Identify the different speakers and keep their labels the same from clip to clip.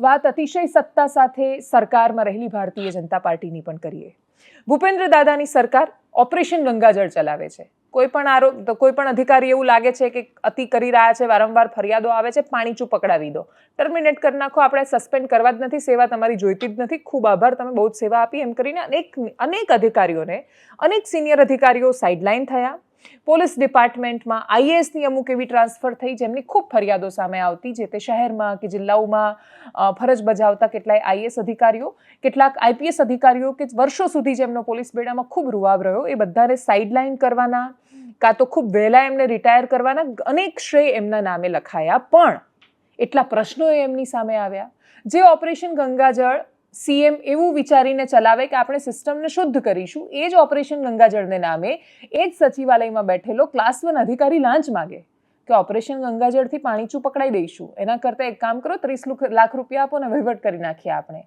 Speaker 1: વાત અતિશય સત્તા સાથે સરકારમાં રહેલી ભારતીય જનતા પાર્ટીની પણ કરીએ. ભૂપેન્દ્ર દાદાની સરકાર ઓપરેશન ગંગાજળ ચલાવે છે. કોઈ પણ અધિકારી એવું લાગે છે કે અતિ કરી રહ્યા છે, વારંવાર ફરિયાદો આવે છે, પાણીચું પકડાવી દો, ટર્મિનેટ કરી નાખો, આપણે સસ્પેન્ડ કરવા જ નથી, સેવા તમારી જોઈતી જ નથી, ખૂબ આભાર, તમે બહુ જ સેવા આપી, એમ કરીને અનેક અધિકારીઓને, અનેક સિનિયર અધિકારીઓ સાઇડલાઇન થયા. પોલીસ ડિપાર્ટમેન્ટમાં આઈએએસની અમુક એવી ટ્રાન્સફર થઈ જેમની ખૂબ ફરિયાદો સામે આવતી, જે તે શહેરમાં કે જિલ્લાઓમાં ફરજ બજાવતા કેટલાય આઈએએસ અધિકારીઓ, કેટલાક આઈપીએસ અધિકારીઓ કે વર્ષો સુધી જેમનો પોલીસ બેડામાં ખૂબ રૂવાબ રહ્યો, એ બધાને સાઇડલાઇન કરવાના, કાં તો ખૂબ વહેલા એમને રિટાયર કરવાના અનેક શ્રેય એમના નામે લખાયા. પણ એટલા પ્રશ્નો એમની સામે આવ્યા. જે ઓપરેશન ગંગાજળ સીએમ એવું વિચારીને ચલાવે કે આપણે સિસ્ટમને શુદ્ધ કરીશું, એ જ ઓપરેશન ગંગાજળને નામે એ જ સચિવાલયમાં બેઠેલો ક્લાસ 1 અધિકારી લાંચ માગે કે ઓપરેશન ગંગાજળથી પાણીચું પકડાઈ દઈશું, એના કરતાં એક કામ કરો, 30 લાખ રૂપિયા આપો ને વહીવટ કરી નાખીએ આપણે.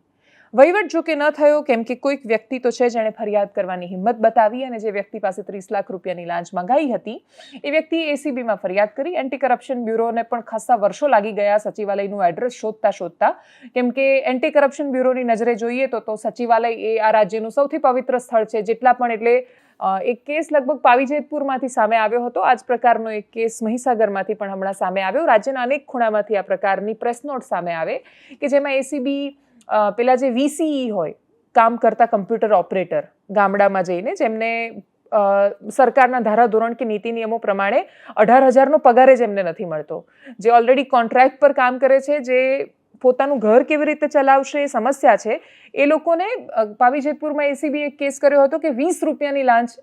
Speaker 1: વહીવટ જો કે ન થયો, કેમ કે કોઈક વ્યક્તિ તો છે જેણે ફરિયાદ કરવાની હિંમત બતાવી, અને જે વ્યક્તિ પાસે 30 લાખ રૂપિયાની લાંચ માંગાઈ હતી એ વ્યક્તિ એસીબીમાં ફરિયાદ કરી. એન્ટી કરપ્શન બ્યુરોને પણ ખાસા વર્ષો લાગી ગયા સચિવાલયનું એડ્રેસ શોધતા, કેમ કે એન્ટી કરપ્શન બ્યુરોની નજરે જોઈએ તો સચિવાલય એ આ રાજ્યનું સૌથી પવિત્ર સ્થળ છે. જેટલા પણ એટલે એક કેસ લગભગ પાવીજેતપુરમાંથી સામે આવ્યો હતો, આ જ પ્રકારનો એક કેસ મહીસાગરમાંથી પણ હમણાં સામે આવ્યો. રાજ્યના અનેક ખૂણામાંથી આ પ્રકારની પ્રેસ નોટ સામે આવે કે જેમાં એસીબી પેલા જે વીસીઈ હોય, કામ કરતા કમ્પ્યુટર ઓપરેટર, ગામડામાં જઈને જેમને સરકારના ધારાધોરણ કે નીતિ નિયમો પ્રમાણે 18,000નો પગાર જ એમને નથી મળતો, જે ઓલરેડી કોન્ટ્રાક્ટ પર કામ કરે છે, જે પોતાનું ઘર કેવી રીતે ચલાવશે એ સમસ્યા છે, એ લોકોને પાવીજેતપુરમાં એસીબીએ એક કેસ કર્યો હતો કે 20 રૂપિયાની લાંચ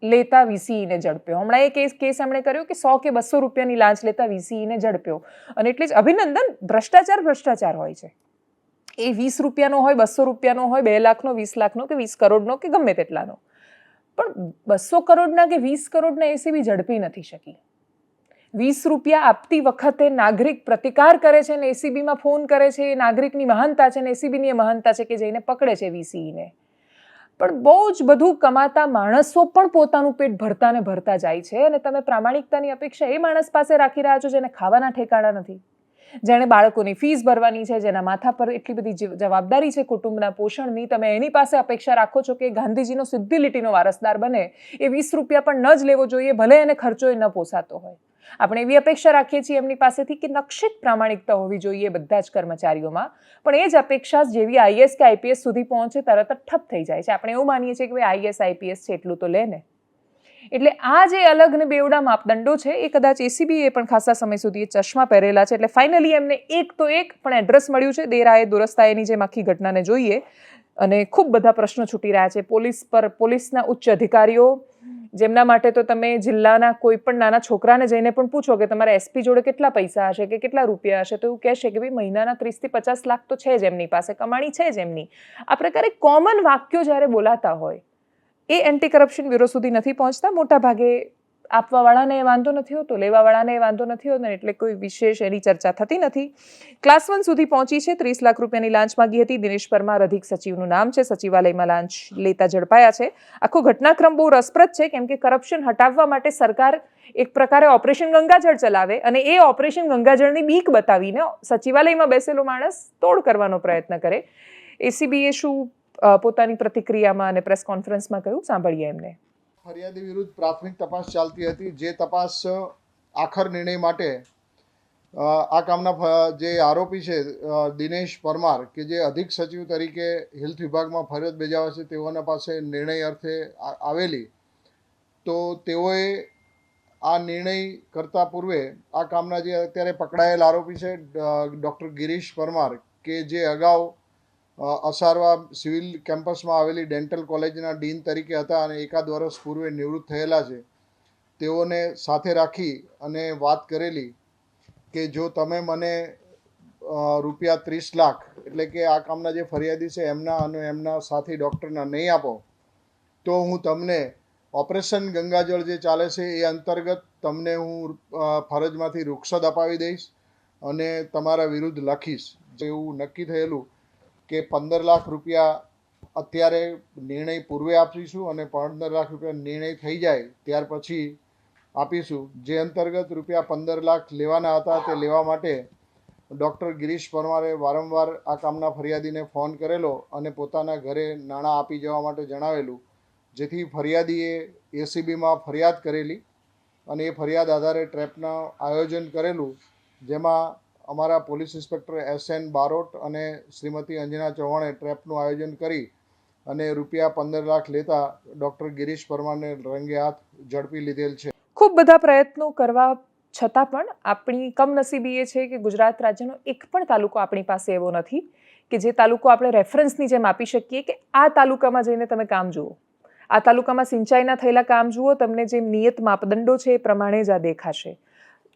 Speaker 1: લેતા વીસીઈને ઝડપ્યો. હમણાં એ કેસ એમણે કર્યો કે 100 કે 200 રૂપિયાની લાંચ લેતા વીસીઈને ઝડપ્યો. અને એટલે જ અભિનંદન, ભ્રષ્ટાચાર હોય છે. એ 20 રૂપિયાનો હોય, 200 રૂપિયાનો હોય, 2 લાખનો, 20 લાખનો કે 20 કરોડનો કે ગમે તેટલાનો, પણ 200 કરોડના કે 20 કરોડના એસીબી ઝડપી નથી શકી. 20 રૂપિયા આપતી વખતે નાગરિક પ્રતિકાર કરે છે ને એસીબીમાં ફોન કરે છે, એ નાગરિકની મહાનતા છે ને એસીબીની એ મહાનતા છે કે જઈને પકડે છે વીસીઈને. પણ બહુ જ બધું કમાતા માણસો પણ પોતાનું પેટ ભરતા જાય છે, અને તમે પ્રામાણિકતાની અપેક્ષા એ માણસ પાસે રાખી રહ્યા છો જેને ખાવાના ઠેકાણા નથી, જેણે બાળકોની ફીસ ભરવાની છે, જેના માથા પર એટલી બધી જવાબદારી છે કુટુંબના પોષણની. તમે એની પાસે અપેક્ષા રાખો છો કે ગાંધીજીનો સીધી લીટીનો વારસદાર બને. એ 20 રૂપિયા પણ ન જ લેવો જોઈએ, ભલે એને ખર્ચો એ ન પોસાતો હોય. આપણે એવી અપેક્ષા રાખીએ છીએ એમની પાસેથી કે નક્ષિત પ્રામાણિકતા હોવી જોઈએ બધા જ કર્મચારીઓમાં, પણ એ જ અપેક્ષા જેવી આઈએએસ કે આઈપીએસ સુધી પહોંચે તરત જ ઠપ થઈ જાય છે. આપણે એવું માનીએ છીએ કે ભાઈ આઈએસ આઈપીએસ છે એટલું તો લે ને. એટલે આ જે અલગ ને બેવડા માપદંડો છે એ કદાચ એસીબીએ પણ ખાસા સમય સુધી ચશ્મા પહેરેલા છે. એટલે ફાઇનલી એમને એક પણ એડ્રેસ મળ્યું છે. દેરાએ દુરસ્તાએની જેમ આખી ઘટનાને જોઈએ અને ખૂબ બધા પ્રશ્નો છૂટી રહ્યા છે પોલીસના ઉચ્ચ અધિકારીઓ, જેમના માટે તો તમે જિલ્લાના કોઈ પણ નાના છોકરાને જઈને પણ પૂછો કે તમારા એસપી જોડે કેટલા પૈસા હશે કે કેટલા રૂપિયા હશે, તો એવું કહેશે કે ભાઈ મહિનાના 30 થી 50 લાખ તો છે જ એમની પાસે, કમાણી છે જ એમની. આ પ્રકારે કોમન વાક્યો જ્યારે બોલાતા હોય એ એન્ટી કરપ્શન બ્યુરો સુધી નથી પહોંચતા. મોટા ભાગે આપવાવાળાને વાંધો નથી હોતો, લેવાવાળાને વાંધો નથી હોતો, એટલે કોઈ વિશેષ એની ચર્ચા થતી નથી. ક્લાસ 1 સુધી પહોંચી છે. 30 લાખ રૂપિયાની લાંચ માંગી હતી. દિનેશ પરમાર અધિક સચિવનું નામ છે, સચિવાલયમાં લાંચ લેતા ઝડપાયા છે. આખો ઘટનાક્રમ બહુ રસપ્રદ છે, કેમ કે કરપ્શન હટાવવા માટે સરકાર એક પ્રકારે ઓપરેશન ગંગાજળ ચલાવે અને એ ઓપરેશન ગંગાજળની બીક બતાવીને સચિવાલયમાં બેસેલો માણસ તોડ કરવાનો પ્રયત્ન કરે. એસીબીએ શું પોતાની પ્રતિક્રિયામાં અને પ્રેસ કોન્ફરન્સમાં કહ્યું, સાંભળીએ એમને.
Speaker 2: ફરિયાદી વિરુદ્ધ પ્રાથમિક તપાસ ચાલતી હતી, જે તપાસ આખર નિર્ણય માટે આ કામના જે આરોપી છે દિનેશ પરમાર, કે જે અધિક સચિવ તરીકે હેલ્થ વિભાગમાં ફરજ બજાવે છે, તેઓના પાસે નિર્ણય અર્થે આવેલી. તો તેઓએ આ નિર્ણય કરતા પૂર્વે આ કામના જે અત્યારે પકડાયેલ આરોપી છે ડૉક્ટર ગિરીશ પરમાર, કે જે અગાઉ અસારવા સિવિલ કેમ્પસમાં આવેલી ડેન્ટલ કોલેજના ડીન તરીકે હતા અને એકાદ વર્ષ પૂર્વે નિવૃત્ત થયેલા છે, તેઓને સાથે રાખી અને વાત કરેલી કે જો તમે મને રૂપિયા 30 લાખ એટલે કે આ કામના જે ફરિયાદી છે એમના અને એમના સાથી ડૉક્ટરના નહીં આપો તો હું તમને ઓપરેશન ગંગાજળ જે ચાલે છે એ અંતર્ગત તમને હું ફરજમાંથી રૂખસદ અપાવી દઈશ અને તમારા વિરુદ્ધ લખીશ. એવું નક્કી થયેલું કે 15 લાખ રૂપિયા અત્યારે નિર્ણય પૂર્વે આપીશું અને 15 લાખ રૂપિયા નિર્ણય થઈ જાય ત્યાર પછી આપીશું. જે અંતર્ગત રૂપિયા 15 લાખ લેવાના હતા તે લેવા માટે ડૉક્ટર ગિરીશ પરમારે વારંવાર આ કામના ફરિયાદીને ફોન કરેલો અને પોતાના ઘરે નાણાં આપી જવા માટે જણાવેલું, જેથી ફરિયાદીએ એસીબીમાં ફરિયાદ કરેલી અને એ ફરિયાદ આધારે ટ્રેપનું આયોજન કરેલું, જેમાં અમારા પોલીસ ઇન્સ્પેક્ટર SN બારોટ અને શ્રીમતી અંજના ચૌહાણે ટ્રેપનું આયોજન કરી અને ₹15 લાખ લેતા ડૉક્ટર ગિરીશ પરમારને રંગે હાથ ઝડપી લીધેલ છે.
Speaker 1: ખૂબ બધા પ્રયત્નો કરવા છતાં પણ આપણી કમનસીબી એ છે કે ગુજરાત રાજ્યનો એક પણ તાલુકો આપણી પાસે એવો નથી કે જે તાલુકો આપણે રેફરન્સની જેમ આપી શકીએ કે આ તાલુકામાં જઈને તમે કામ જુઓ, આ તાલુકામાં સિંચાઈના થયેલા કામ જુઓ, તમને જે નિયત માપદંડો છે એ પ્રમાણે જ આ દેખાશે.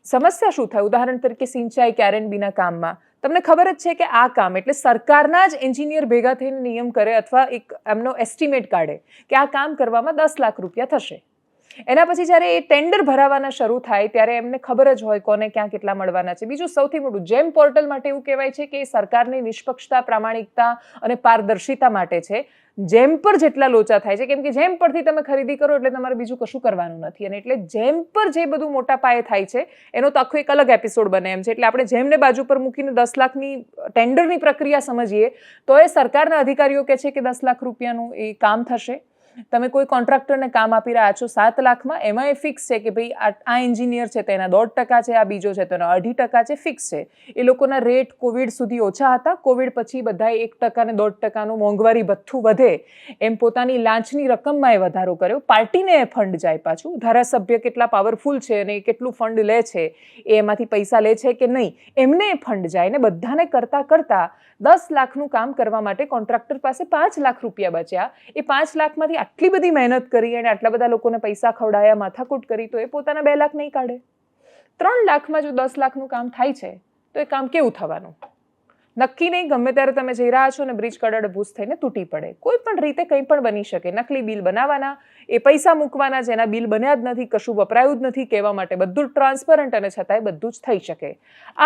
Speaker 1: સમસ્યા શું થાય? ઉદાહરણ તરીકે સિંચાઈ કેરેનબીના કામમાં તમને ખબર જ છે કે આ કામ એટલે સરકારના જ એન્જિનિયર ભેગા થઈને નિયમ કરે અથવા એક એમનો એસ્ટિમેટ કાઢે કે આ કામ કરવામાં 10 લાખ રૂપિયા થશે. એના પછી જ્યારે એ ટેન્ડર ભરાવાના શરૂ થાય ત્યારે એમને ખબર જ હોય કોને ક્યાં કેટલા મળવાના છે. બીજું સૌથી મોટું જેમ પોર્ટલ માટે એવું કહેવાય છે કે એ સરકારની નિષ્પક્ષતા, પ્રામાણિકતા અને પારદર્શિતા માટે છે. જેમ પર જેટલા લોચા થાય છે, કેમ કે જેમ પરથી તમે ખરીદી કરો એટલે તમારે બીજું કશું કરવાનું નથી, અને એટલે જેમ પર જે બધું મોટા પાયે થાય છે એનો તો આખો એક અલગ એપિસોડ બને એમ છે. એટલે આપણે જેમને બાજુ પર મૂકીને 10 લાખની ટેન્ડરની પ્રક્રિયા સમજીએ તો એ સરકારના અધિકારીઓ કહે છે કે 10 લાખ રૂપિયાનું એ કામ થશે. તમે કોઈ કોન્ટ્રાક્ટરને કામ આપી રહ્યા છો 7 લાખમાં, એમાં એ ફિક્સ છે કે ભાઈ આ એન્જિનિયર છે તેના 1.5% છે, આ બીજો છે તેનો 2.5% છે, ફિક્સ છે. એ લોકોના રેટ કોવિડ સુધી ઓછા હતા, કોવિડ પછી બધાએ 1% ને 1.5%નું મોંઘવારી ભથ્થું વધે એમ પોતાની લાંચની રકમમાં એ વધારો કર્યો. પાર્ટીને એ ફંડ જાય પાછું, ધારાસભ્ય કેટલા પાવરફુલ છે અને કેટલું ફંડ લે છે, એ એમાંથી પૈસા લે છે કે નહીં, એમને એ ફંડ જાય ને બધાને કરતાં 10 લાખનું કામ કરવા માટે કોન્ટ્રાક્ટર પાસે 5 લાખ રૂપિયા બચ્યા. એ 5 લાખમાંથી આટલી બધી મહેનત કરી અને આટલા બધા લોકોને પૈસા ખવડાયા, માથાકૂટ કરી, તો એ પોતાના 2 લાખ નહીં કાઢે. 3 લાખમાં જો 10 લાખનું કામ થાય છે તો એ કામ કેવું થવાનું? નક્કી નહીં. ગમે ત્યારે તમે જઈ રહ્યા છો ને બ્રિજ કડડ ભૂસ થઈને તૂટી પડે. કોઈ પણ રીતે કંઈ પણ બની શકે. નકલી બિલ બનાવવાના, એ પૈસા મૂકવાના જેના બિલ બન્યા જ નથી, કશું વપરાયું જ નથી કહેવા માટે બધું ટ્રાન્સપરન્ટ, અને છતાંય બધું જ થઈ શકે.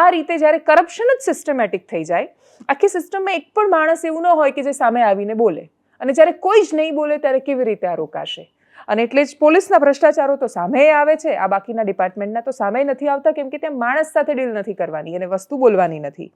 Speaker 1: આ રીતે જ્યારે કરપ્શન જ સિસ્ટમેટિક થઈ જાય, આખી સિસ્ટમમાં એક પણ માણસ એવું ન હોય કે જે સામે આવીને બોલે, અને જ્યારે કોઈ જ નહીં બોલે ત્યારે કેવી રીતે આ રોકાશે? અને એટલે જ પોલીસના ભ્રષ્ટાચારો તો સામે આવે છે, આ બાકીના ડિપાર્ટમેન્ટના તો સામે નથી આવતા, કેમ કે ત્યાં માણસ સાથે ડીલ નથી કરવાની અને વસ્તુ બોલવાની નથી.